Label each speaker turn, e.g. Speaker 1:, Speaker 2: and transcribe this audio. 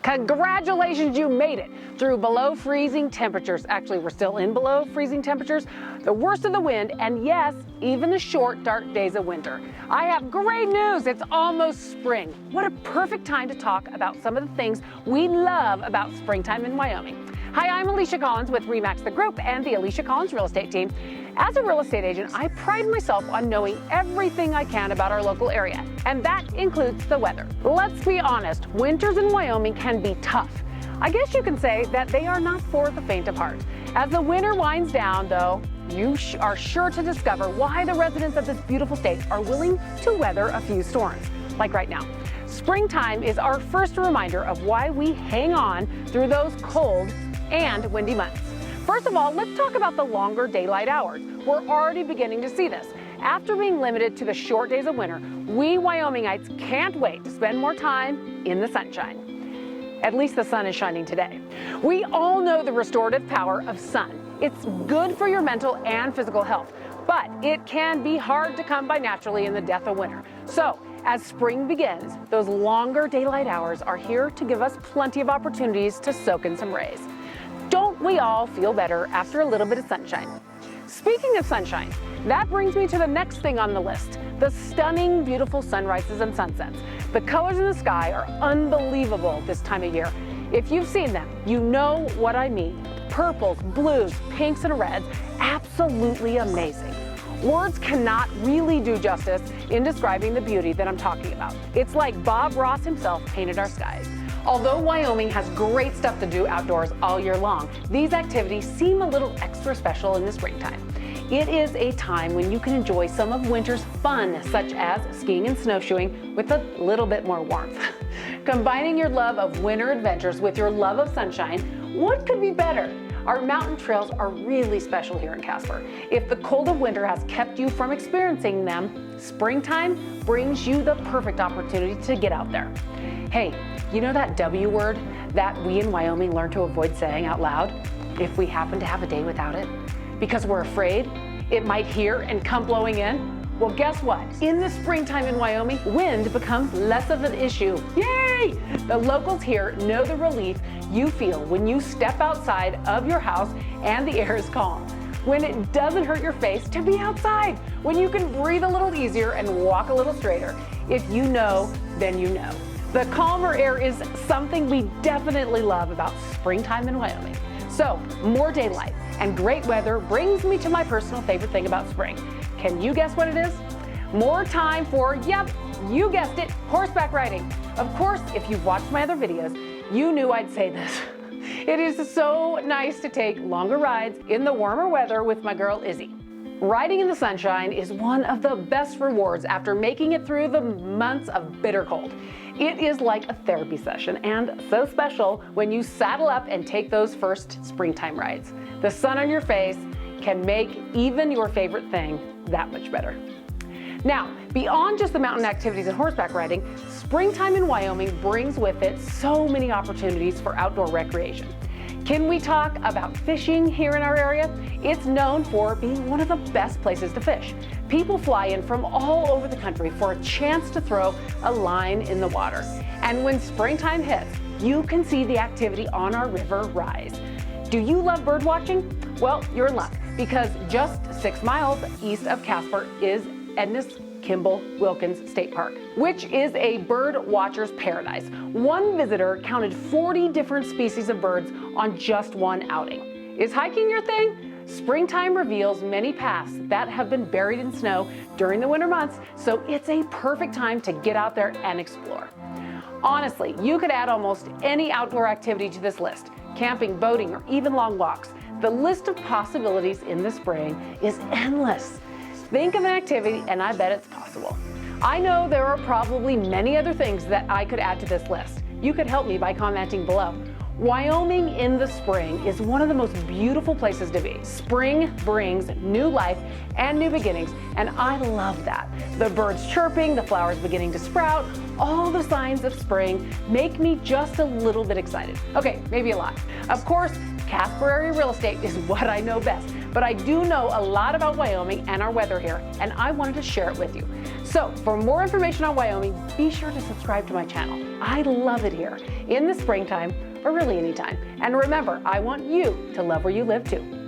Speaker 1: Congratulations, you made it through below freezing temperatures. Actually, we're still in below freezing temperatures, the worst of the wind, and yes, even the short, dark days of winter. I have great news, it's almost spring. What a perfect time to talk about some of the things we love about springtime in Wyoming. Hi, I'm Alisha Collins with RE/MAX the Group and the Alisha Collins Real Estate Team. As a real estate agent, I pride myself on knowing everything I can about our local area, and that includes the weather. Let's be honest, winters in Wyoming can be tough. I guess you can say that they are not for the faint of heart. As the winter winds down, though, you are sure to discover why the residents of this beautiful state are willing to weather a few storms, like right now. Springtime is our first reminder of why we hang on through those cold and windy months. First of all, let's talk about the longer daylight hours. We're already beginning to see this. After being limited to the short days of winter, we Wyomingites can't wait to spend more time in the sunshine. At least the sun is shining today. We all know the restorative power of sun. It's good for your mental and physical health, but it can be hard to come by naturally in the depth of winter. So, as spring begins, those longer daylight hours are here to give us plenty of opportunities to soak in some rays. Don't we all feel better after a little bit of sunshine? Speaking of sunshine, that brings me to the next thing on the list, the stunning, beautiful sunrises and sunsets. The colors in the sky are unbelievable this time of year. If you've seen them, you know what I mean. Purples, blues, pinks, and reds, absolutely amazing. Words cannot really do justice in describing the beauty that I'm talking about. It's like Bob Ross himself painted our skies. Although Wyoming has great stuff to do outdoors all year long, these activities seem a little extra special in the springtime. It is a time when you can enjoy some of winter's fun, such as skiing and snowshoeing with a little bit more warmth. Combining your love of winter adventures with your love of sunshine, what could be better? Our mountain trails are really special here in Casper. If the cold of winter has kept you from experiencing them, springtime brings you the perfect opportunity to get out there. Hey, you know that W word that we in Wyoming learn to avoid saying out loud if we happen to have a day without it? Because we're afraid it might hear and come blowing in? Well, guess what? In the springtime in Wyoming, wind becomes less of an issue. Yay! The locals here know the relief you feel when you step outside of your house and the air is calm. When it doesn't hurt your face to be outside. When you can breathe a little easier and walk a little straighter. If you know, then you know. The calmer air is something we definitely love about springtime in Wyoming. So, more daylight and great weather brings me to my personal favorite thing about spring. Can you guess what it is? More time for, yep, you guessed it, horseback riding. Of course, if you've watched my other videos, you knew I'd say this. It is so nice to take longer rides in the warmer weather with my girl Izzy. Riding in the sunshine is one of the best rewards after making it through the months of bitter cold. It is like a therapy session and so special when you saddle up and take those first springtime rides. The sun on your face can make even your favorite thing that much better. Now, beyond just the mountain activities and horseback riding, springtime in Wyoming brings with it so many opportunities for outdoor recreation. Can we talk about fishing here in our area? It's known for being one of the best places to fish. People fly in from all over the country for a chance to throw a line in the water. And when springtime hits, you can see the activity on our river rise. Do you love bird watching? Well, you're in luck, because just 6 miles east of Casper is Edna's Kimball Wilkins State Park, which is a bird watcher's paradise. One visitor counted 40 different species of birds on just one outing. Is hiking your thing? Springtime reveals many paths that have been buried in snow during the winter months, so it's a perfect time to get out there and explore. Honestly, you could add almost any outdoor activity to this list, camping, boating, or even long walks. The list of possibilities in the spring is endless. Think of an activity and I bet it's possible. I know there are probably many other things that I could add to this list. You could help me by commenting below. Wyoming in the spring is one of the most beautiful places to be. Spring brings new life and new beginnings, and I love that. The birds chirping, the flowers beginning to sprout, all the signs of spring make me just a little bit excited. Okay, maybe a lot. Of course, Casper area real estate is what I know best, but I do know a lot about Wyoming and our weather here, and I wanted to share it with you. So for more information on Wyoming, be sure to subscribe to my channel. I love it here. in the springtime or really anytime. And remember, I want you to love where you live too.